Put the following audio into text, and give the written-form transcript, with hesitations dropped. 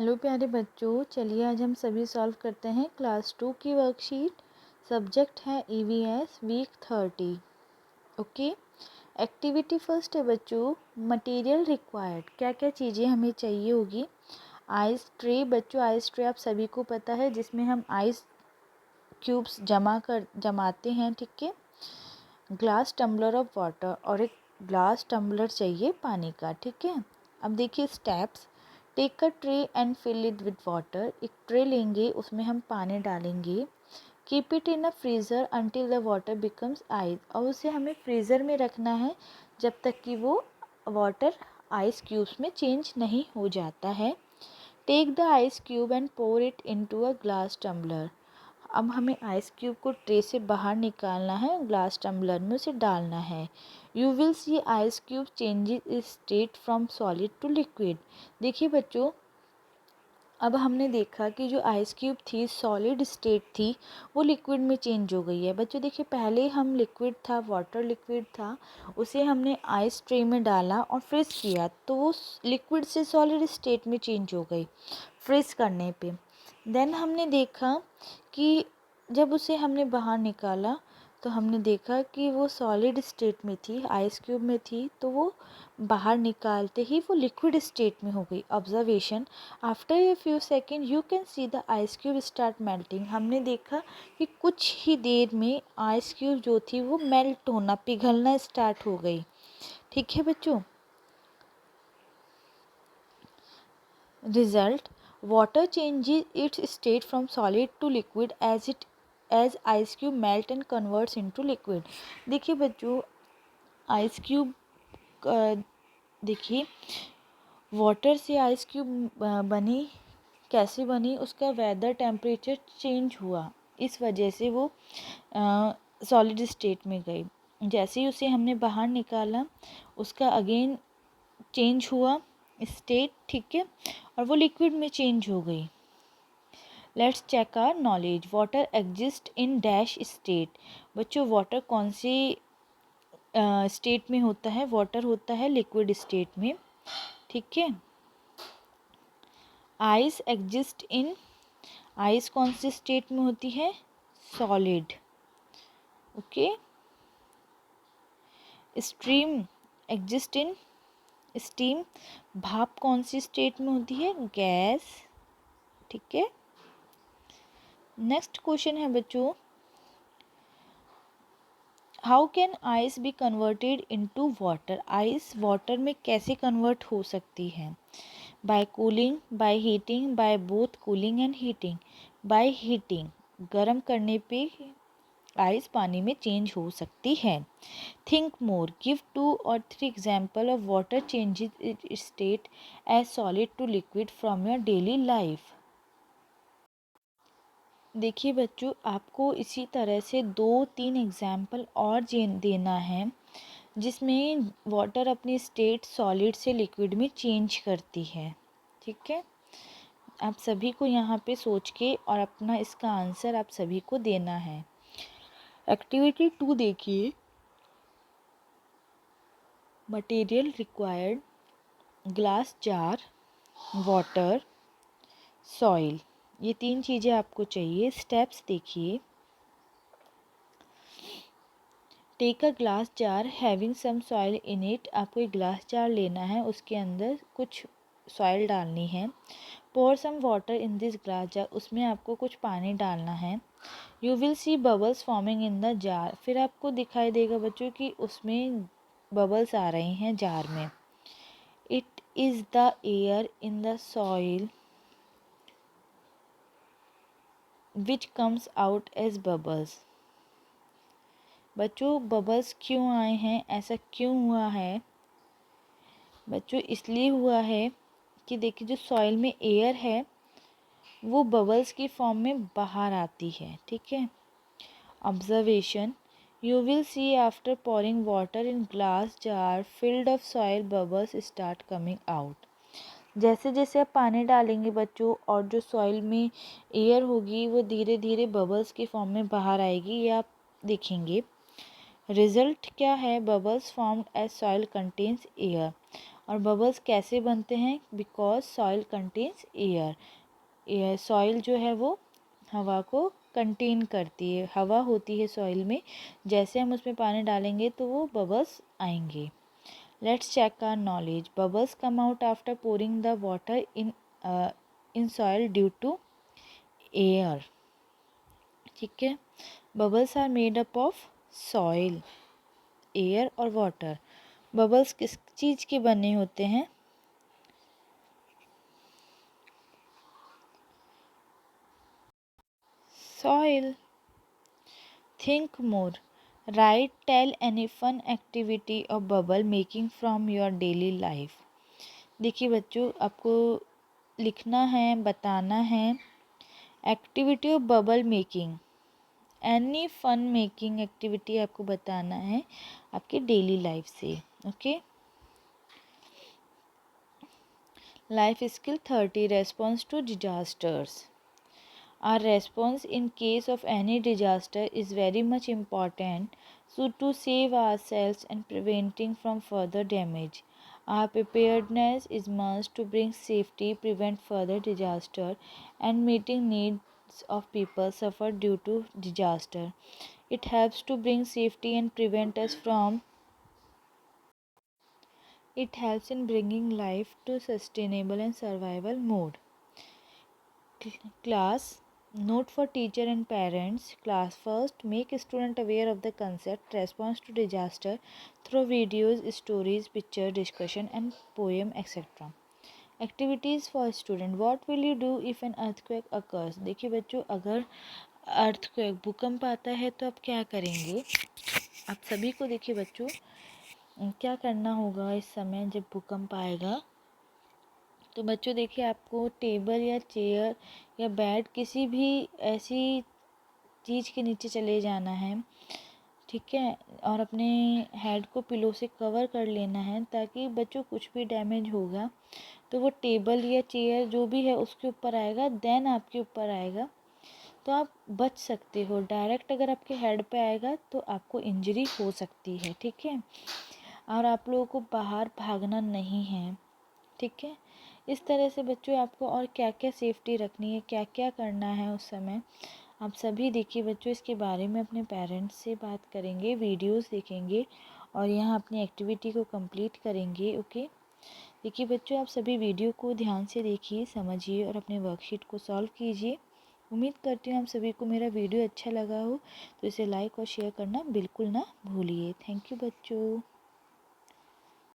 Hello प्यारे बच्चों, चलिए आज हम सभी सॉल्व करते हैं क्लास 2 की वर्कशीट। सब्जेक्ट है EVS week 30। Okay. Activity first है बच्चों, मटेरियल रिक्वायर्ड। क्या क्या चीज़ें हमें चाहिए होगी। आइस ट्रे, बच्चों आइस ट्रे आप सभी को पता है, जिसमें हम आइस क्यूब्स जमाते हैं, ठीक है। ग्लास टम्बलर ऑफ वाटर, और एक ग्लास टम्बलर चाहिए पानी का, ठीक है। अब देखिए steps. Take a tray and fill it with water. एक ट्रे लेंगे, उसमें हम पानी डालेंगे। Keep it in a freezer until the water becomes ice, और उसे हमें फ्रीज़र में रखना है जब तक कि वो वाटर आइस क्यूब्स में चेंज नहीं हो जाता है। Take the ice cube and pour it into a glass tumbler. अब हमें आइस क्यूब को ट्रे से बाहर निकालना है, ग्लास टम्बलर में उसे डालना है। You will see ice cube changes is state from solid to liquid. देखिए बच्चों, अब हमने देखा कि जो आइस क्यूब थी सॉलिड स्टेट थी, वो लिक्विड में चेंज हो गई है। बच्चों देखिए, पहले हम लिक्विड था, वाटर लिक्विड था, उसे हमने आइस ट्रे में डाला और फ्रीज किया, तो वो लिक्विड से सॉलिड स्टेट में चेंज हो गई फ्रीज करने पे। देन हमने देखा कि जब उसे हमने बाहर निकाला तो हमने देखा कि वो सॉलिड स्टेट में थी, आइस क्यूब में थी, तो वो बाहर निकालते ही वो लिक्विड स्टेट में हो गई। Observation, after a few second you can see the ice cube start melting. हमने देखा कि कुछ ही देर में आइस क्यूब जो थी वो मेल्ट होना, पिघलना स्टार्ट हो गई, ठीक है बच्चों। Result, water changes its state from solid to liquid as ice cube melt and converts into liquid। देखिए बच्चों, आइस क्यूब देखिए वाटर से आइस क्यूब बनी, कैसे बनी, उसका वेदर टेम्परेचर चेंज हुआ, इस वजह से वो सॉलिड स्टेट में गई। जैसे ही उसे हमने बाहर निकाला, उसका अगेन चेंज हुआ स्टेट, ठीक है, और वो लिक्विड में चेंज हो गई। Let's check our knowledge. Water exist in dash state. बच्चों वाटर कौन सी स्टेट में होता है? वाटर होता है लिक्विड स्टेट में, ठीक है। आइस एग्जिस्ट इन, आइस कौन सी स्टेट में होती है? Solid, okay. Stream exist in, steam, भाप कौन सी स्टेट में होती है? गैस, ठीक है। नेक्स्ट क्वेश्चन है बच्चों, how can ice be converted into water. Ice water में कैसे कन्वर्ट हो सकती है? By cooling, by heating, by both cooling and heating. By heating, गर्म करने पे आइस पानी में चेंज हो सकती है। Think more, give 2 or 3 example of water changes its state as solid to liquid from your daily life. देखिए बच्चों, आपको इसी तरह से 2-3 एग्जाम्पल और देना है जिसमें वाटर अपनी स्टेट सॉलिड से लिक्विड में चेंज करती है, ठीक है। आप सभी को यहाँ पे सोच के और अपना इसका आंसर आप सभी को देना है। एक्टिविटी 2 देखिए, material required, glass jar, water, soil, ये 3 चीज़ें आपको चाहिए। स्टेप्स देखिए। Take a glass jar having some soil in it. आपको एक ग्लास जार लेना है, उसके अंदर कुछ सॉइल डालनी है। Pour some water in this glass jar, उसमें आपको कुछ पानी डालना है। You will see bubbles forming in the jar, फिर आपको दिखाई देगा बच्चों कि उसमें बबल्स आ रही हैं जार में। It is the air in the soil which comes out as bubbles. बच्चों बबल्स क्यों आए हैं, ऐसा क्यों हुआ है बच्चों? इसलिए हुआ है कि देखिए जो सॉइल में एयर है वो बबल्स की फॉर्म में बाहर आती है, ठीक है। Observation, you will C after pouring water in glass jar field of soil bubbles start coming out. जैसे जैसे आप पानी डालेंगे बच्चों और जो सॉइल में एयर होगी वो धीरे धीरे बबल्स की फॉर्म में बाहर आएगी, ये आप देखेंगे। रिजल्ट क्या है? Bubbles formed as soil contains air. और बबल्स कैसे बनते हैं? Because soil contains air soil जो है वो हवा को कंटेन करती है, हवा होती है सॉइल में, जैसे हम उसमें पानी डालेंगे तो वो बबल्स आएंगे। Let's check our knowledge. Bubbles come out after pouring the water in soil due to air. ठीक है, bubbles are made up of soil, air और वाटर। बबल्स किस चीज़ के बने होते हैं? Soil. Think more. Right, tell any fun activity of bubble making from your daily life. देखिए बच्चों, आपको लिखना है, बताना है activity of bubble making, any fun making activity आपको बताना है आपके डेली लाइफ से। Okay. Life skill 30, response to disasters. Our response in case of any disaster is very much important, so to save ourselves and preventing from further damage. Our preparedness is must to bring safety, prevent further disaster, and meeting needs of people suffer due to disaster. It helps to bring safety and prevent us from. It helps in bringing life to sustainable and survival mode. Class. Note for teacher and parents. Class first, make student aware of the concept response to disaster through videos, stories, picture, discussion and poem etc. Activities for student. What will you do if an earthquake occurs? देखिए बच्चों, अगर earthquake भूकंप आता है तो आप क्या करेंगे? आप सभी को देखिए बच्चों, क्या करना होगा इस समय जब भूकंप आएगा? तो बच्चों देखिए, आपको टेबल या चेयर या बेड किसी भी ऐसी चीज़ के नीचे चले जाना है, ठीक है, और अपने हेड को पिलो से कवर कर लेना है, ताकि बच्चों कुछ भी डैमेज होगा तो वो टेबल या चेयर जो भी है उसके ऊपर आएगा, देन आपके ऊपर आएगा, तो आप बच सकते हो। डायरेक्ट अगर आपके हेड पे आएगा तो आपको इंजरी हो सकती है। ठीक है, और आप लोगों को बाहर भागना नहीं है। ठीक है, इस तरह से बच्चों आपको और क्या क्या सेफ्टी रखनी है, क्या क्या करना है उस समय, आप सभी देखिए बच्चों। इसके बारे में अपने पेरेंट्स से बात करेंगे, वीडियोस देखेंगे और यहाँ अपनी एक्टिविटी को कंप्लीट करेंगे। ओके, देखिए बच्चों, आप सभी वीडियो को ध्यान से देखिए, समझिए और अपने वर्कशीट को सॉल्व कीजिए। उम्मीद करती हूँ आप सभी को मेरा वीडियो अच्छा लगा हो, तो इसे लाइक और शेयर करना बिल्कुल ना भूलिए। थैंक यू बच्चों।